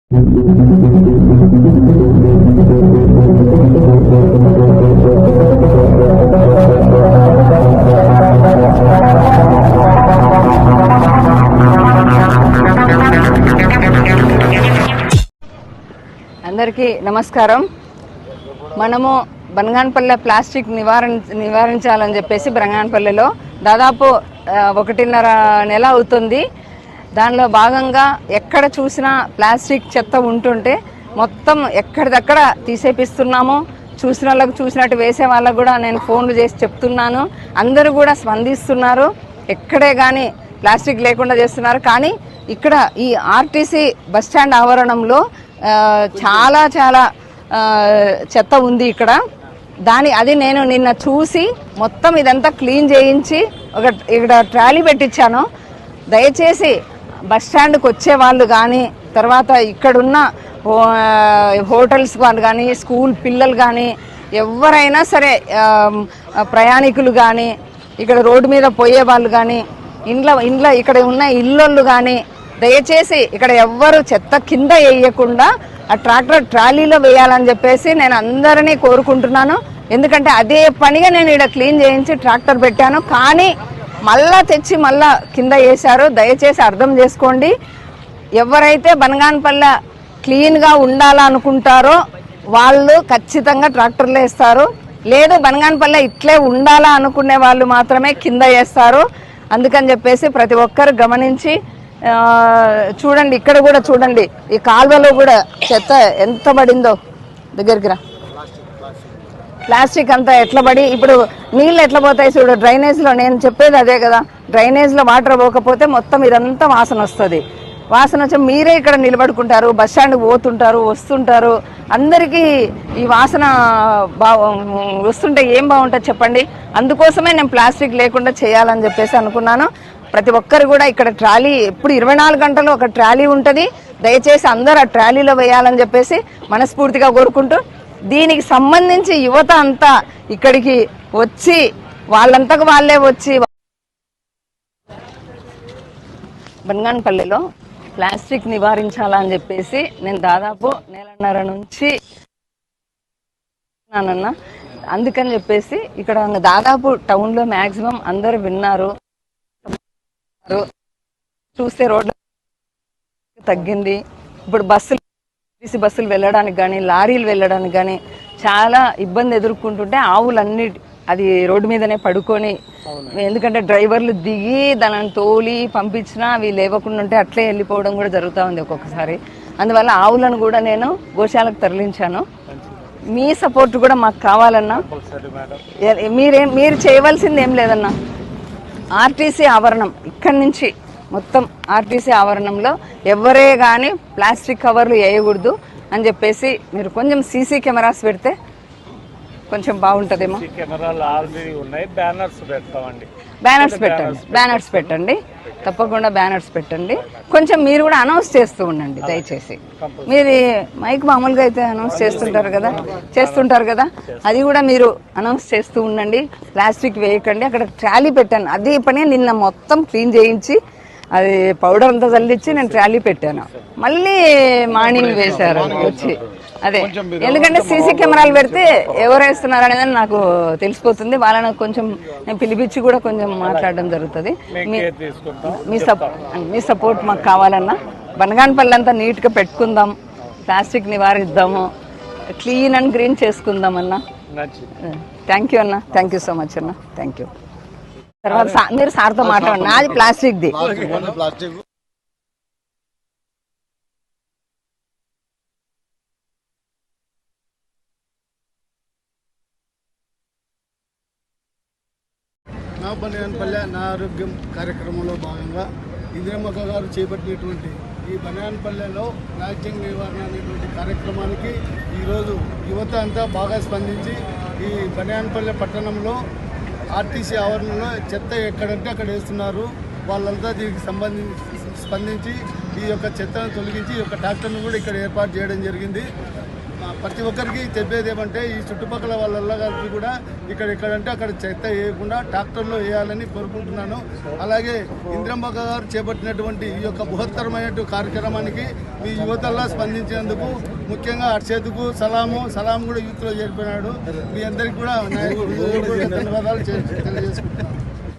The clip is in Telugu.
అందరికీ నమస్కారం. మనము బనగానపల్లె ప్లాస్టిక్ నివారించాలని చెప్పేసి బనగానపల్లెలో దాదాపు 1.5 నెల అవుతుంది. దానిలో భాగంగా ఎక్కడ చూసినా ప్లాస్టిక్ చెత్త ఉంటుంటే మొత్తం ఎక్కడిదక్కడ తీసేపిస్తున్నాము. చూసిన వాళ్ళకు చూసినట్టు వేసే వాళ్ళకు కూడా నేను ఫోన్లు చేసి చెప్తున్నాను. అందరూ కూడా స్పందిస్తున్నారు. ఎక్కడే కానీ ప్లాస్టిక్ లేకుండా చేస్తున్నారు. కానీ ఇక్కడ ఈ ఆర్టీసీ బస్టాండ్ ఆవరణంలో చాలా చెత్త ఉంది ఇక్కడ. అది నేను నిన్న చూసి మొత్తం ఇదంతా క్లీన్ చేయించి ఇక్కడ ట్రాలీ పెట్టించాను. దయచేసి బస్టాండ్కి వచ్చే వాళ్ళు కానీ, తర్వాత ఇక్కడున్న హోటల్స్ వాళ్ళు కానీ, స్కూల్ పిల్లలు కానీ, ఎవరైనా సరే ప్రయాణికులు కానీ, ఇక్కడ రోడ్డు మీద పోయే వాళ్ళు కానీ, ఇంట్లో ఇక్కడ ఉన్న ఇళ్ళు కానీ దయచేసి ఇక్కడ ఎవ్వరు చెత్త కింద వేయకుండా ఆ ట్రాలీలో వేయాలని చెప్పేసి నేను అందరినీ కోరుకుంటున్నాను. ఎందుకంటే అదే పనిగా నేను ఇక్కడ క్లీన్ చేయించి ట్రాక్టర్ పెట్టాను. కానీ మళ్ళా తెచ్చి మళ్ళా కింద వేశారు. దయచేసి అర్థం చేసుకోండి. ఎవరైతే బనగానపల్లె క్లీన్గా ఉండాలనుకుంటారో వాళ్ళు ఖచ్చితంగా ట్రాక్టర్లో వేస్తారు. లేదు బనగానపల్లె ఇట్లే ఉండాలా అనుకునే వాళ్ళు మాత్రమే కింద వేస్తారు. అందుకని చెప్పేసి ప్రతి ఒక్కరు గమనించి చూడండి. ఇక్కడ కూడా చూడండి, ఈ కాల్వలో కూడా చెత్త ఎంత పడిందో. దగ్గరికి రా. ప్లాస్టిక్ అంతా ఎట్లా పడి ఇప్పుడు నీళ్ళు ఎట్లా పోతాయి చూడు డ్రైనేజ్లో. నేను చెప్పేది అదే కదా, డ్రైనేజ్లో వాటర్ పోకపోతే మొత్తం ఇదంతా వాసన వస్తుంది. వాసన వచ్చి మీరే ఇక్కడ నిలబడుకుంటారు, బస్ స్టాండ్కి పోతుంటారు, వస్తుంటారు. అందరికీ ఈ వాసన వస్తుంటే ఏం బాగుంటుంది చెప్పండి. అందుకోసమే నేను ప్లాస్టిక్ లేకుండా చేయాలని చెప్పేసి అనుకున్నాను. ప్రతి ఒక్కరు కూడా ఇక్కడ ట్రాలీ ఎప్పుడు 24 గంటలు ఒక ట్రాలీ ఉంటుంది. దయచేసి అందరూ ఆ ట్రాలీలో వేయాలని చెప్పేసి మనస్ఫూర్తిగా కోరుకుంటూ, దీనికి సంబంధించి యువత అంతా ఇక్కడికి వచ్చి వాళ్ళంతకు వాళ్ళే వచ్చి బనగానపల్లెలో ప్లాస్టిక్ నివారించాలని చెప్పేసి నేను దాదాపు 1.5 నెలల నుంచి నానన్న. అందుకని చెప్పేసి ఇక్కడ దాదాపు టౌన్లో మ్యాక్సిమం అందరు విన్నారు. చూస్తే రోడ్ల తగ్గింది. ఇప్పుడు బస్సులు వెళ్ళడానికి కానీ, లారీలు వెళ్ళడానికి కానీ చాలా ఇబ్బంది ఎదుర్కొంటుంటే ఆవులన్నీ అది రోడ్డు మీదనే పడుకొని, ఎందుకంటే డ్రైవర్లు దిగి దానిని తోలి పంపించినా అవి లేవకుండా ఉంటే అట్లే వెళ్ళిపోవడం కూడా జరుగుతూ ఉంది ఒక్కొక్కసారి. అందువల్ల ఆవులను కూడా నేను గోశాలకు తరలించాను. మీ సపోర్ట్ కూడా మాకు కావాలన్నా. మీరు చేయవలసింది ఏం లేదన్నా. ఆర్టీసీ ఆవరణం ఇక్కడి నుంచి మొత్తం ఆర్టీసీ ఆవరణంలో ఎవరే కానీ ప్లాస్టిక్ కవర్లు వేయకూడదు అని చెప్పేసి మీరు కొంచెం సీసీ కెమెరాస్ పెడితే కొంచెం బాగుంటుందేమో. బ్యానర్స్ పెట్టండి తప్పకుండా బ్యానర్స్ పెట్టండి. కొంచెం మీరు కూడా అనౌన్స్ చేస్తూ ఉండండి దయచేసి. మీరు మైక్ మామూలుగా అయితే అనౌన్స్ చేస్తుంటారు కదా, అది కూడా మీరు అనౌన్స్ చేస్తూ ఉండండి. ప్లాస్టిక్ వేయకండి. అక్కడ ట్రాలీ పెట్టాను, అదే పని నిన్న మొత్తం క్లీన్ చేయించి అది పౌడర్ అంతా చల్లించి నేను ట్రాలీ పెట్టాను. మళ్ళీ మార్నింగ్ వేశారు వచ్చి. అదే ఎందుకంటే సీసీ కెమెరాలు పెడితే ఎవరు వేస్తున్నారు అనేది నాకు తెలిసిపోతుంది. వాళ్ళని కొంచెం నేను పిలిపించి కూడా కొంచెం మాట్లాడడం జరుగుతుంది. మీ సపోర్ట్ మాకు కావాలన్నా. బనగానపల్లి అంతా నీట్గా పెట్టుకుందాం, ప్లాస్టిక్ నివారిద్దాము, క్లీన్ అండ్ గ్రీన్ చేసుకుందాం అన్న. థ్యాంక్ యూ అన్న, థ్యాంక్ యూ సో మచ్ అన్న, థ్యాంక్ యూ. తర్వాత మీరు సార్తో మాట్లాడండి. నాది ప్లాస్టిక్ది. నా బనగానపల్లె నా ఆరోగ్యం కార్యక్రమంలో భాగంగా ఇందిరమ్మక్క గారు చేపట్టినటువంటి ఈ బనగానపల్లెలో ప్లాస్టిక్ నివారణ అనేటువంటి కార్యక్రమానికి ఈరోజు యువత అంతా బాగా స్పందించి ఈ బనగానపల్లె పట్టణంలో ఆర్టీసీ ఆవరణలో చెత్త ఎక్కడంటే అక్కడ వేస్తున్నారు. వాళ్ళంతా దీనికి స్పందించి ఈ యొక్క చెత్తను తొలగించి ఈ యొక్క ట్రాక్టర్ను కూడా ఇక్కడ ఏర్పాటు చేయడం జరిగింది. ప్రతి ఒక్కరికి చెప్పేది ఏమంటే ఈ చుట్టుపక్కల వాళ్ళకి కూడా ఇక్కడంటే అక్కడ చెత్త వేయకుండా ట్రాక్టర్లో వేయాలని కోరుకుంటున్నాను. అలాగే ఇంద్రమ్మ గారు చేపట్టినటువంటి ఈ యొక్క బృహత్తరమైన కార్యక్రమానికి మీ యువతల్లా స్పందించినందుకు, ముఖ్యంగా అర్షద్కు సలాం కూడా యూత్లో చేరిపోయినాడు. మీ అందరికీ కూడా ధన్యవాదాలు తెలియజేసుకుంటున్నాను.